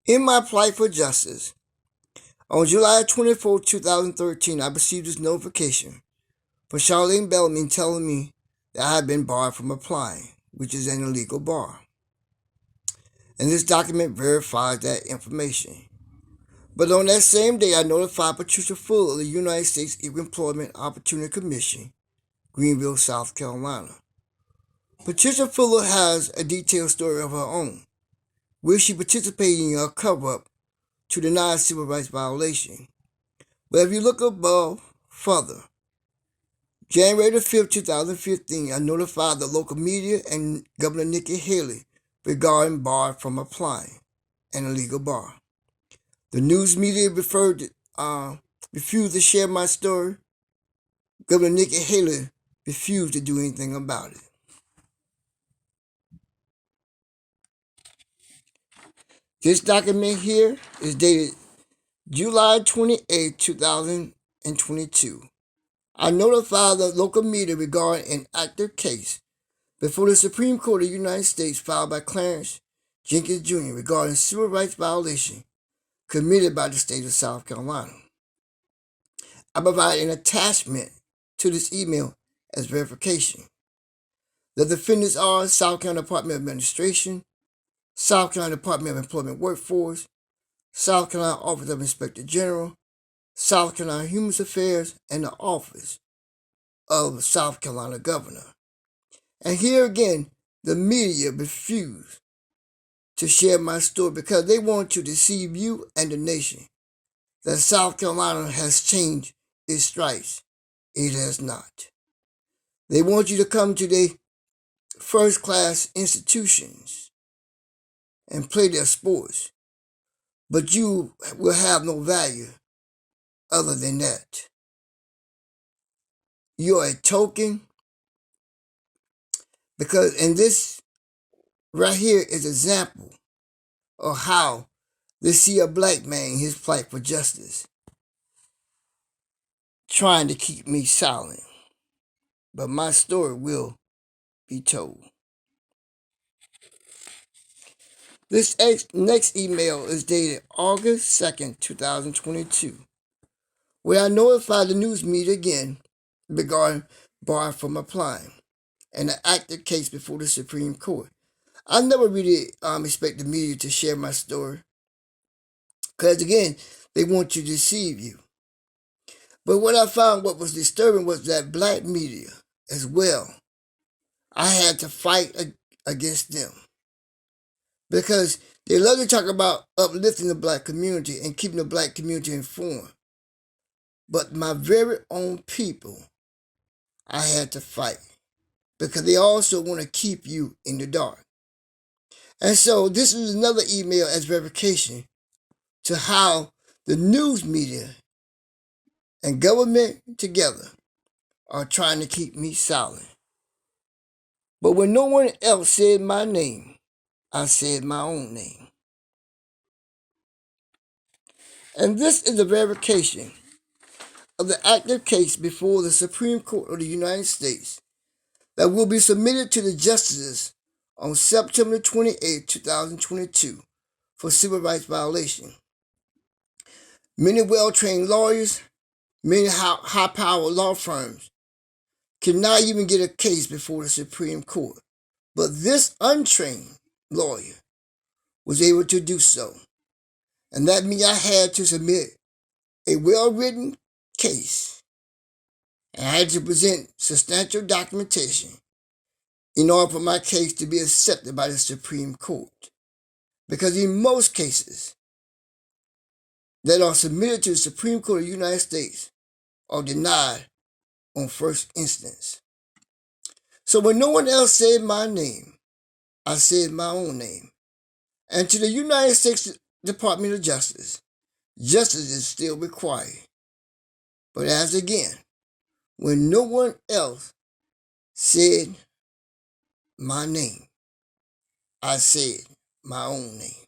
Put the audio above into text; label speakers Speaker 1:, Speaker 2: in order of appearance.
Speaker 1: In my plight for justice, on July 24, 2013, I received this notification from Charlene Bellamy telling me that I had been barred from applying, which is an illegal bar. And this document verifies that information. But on that same day, I notified Patricia Fuller of the United States Equal Employment Opportunity Commission, Greenville, South Carolina. Patricia Fuller has a detailed story of her own, where she participated in a cover-up to deny civil rights violation. But if you look above further, January the 5th, 2015, I notified the local media and Governor Nikki Haley regarding bar from applying, an illegal bar. The news media refused to share my story. Governor Nikki Haley refused to do anything about it. This document here is dated July 28, 2022. I notified the local media regarding an active case before the Supreme Court of the United States filed by Clarence Jenkins Jr. regarding civil rights violation committed by the state of South Carolina. I provided an attachment to this email as verification. The defendants are South Carolina Department of Administration, South Carolina Department of Employment Workforce, South Carolina Office of Inspector General, South Carolina Human Affairs, and the Office of South Carolina Governor. And here again, the media refused to share my story because they want to deceive you and the nation that South Carolina has changed its stripes. It has not. They want you to come to their first-class institutions and play their sports, but you will have no value other than that. You're a token and this right here is an example of how they see a black man in his fight for justice trying to keep me silent. But my story will be told. This next email is dated August 2nd, 2022, where I notified the news media again regarding bar from applying and an active case before the Supreme Court. I never really expect the media to share my story because, again, they want to deceive you. But what I found what was disturbing was that black media as well, I had to fight against them because they love to talk about uplifting the black community and keeping the black community informed. But my very own people, I had to fight because they also want to keep you in the dark. And so this is another email as verification to how the news media and government together are trying to keep me silent. But when no one else said my name, I said my own name. And this is a verification of the active case before the Supreme Court of the United States that will be submitted to the justices on September 28, 2022 for civil rights violation. Many well-trained lawyers, many high-powered law firms cannot even get a case before the Supreme Court. But this untrained lawyer was able to do so. And that means I had to submit a well-written case. And I had to present substantial documentation in order for my case to be accepted by the Supreme Court. Because in most cases that are submitted to the Supreme Court of the United States are denied on first instance. So when no one else said my name, I said my own name. And to the United States Department of Justice, justice is still required. But as again, when no one else said my name, I said my own name.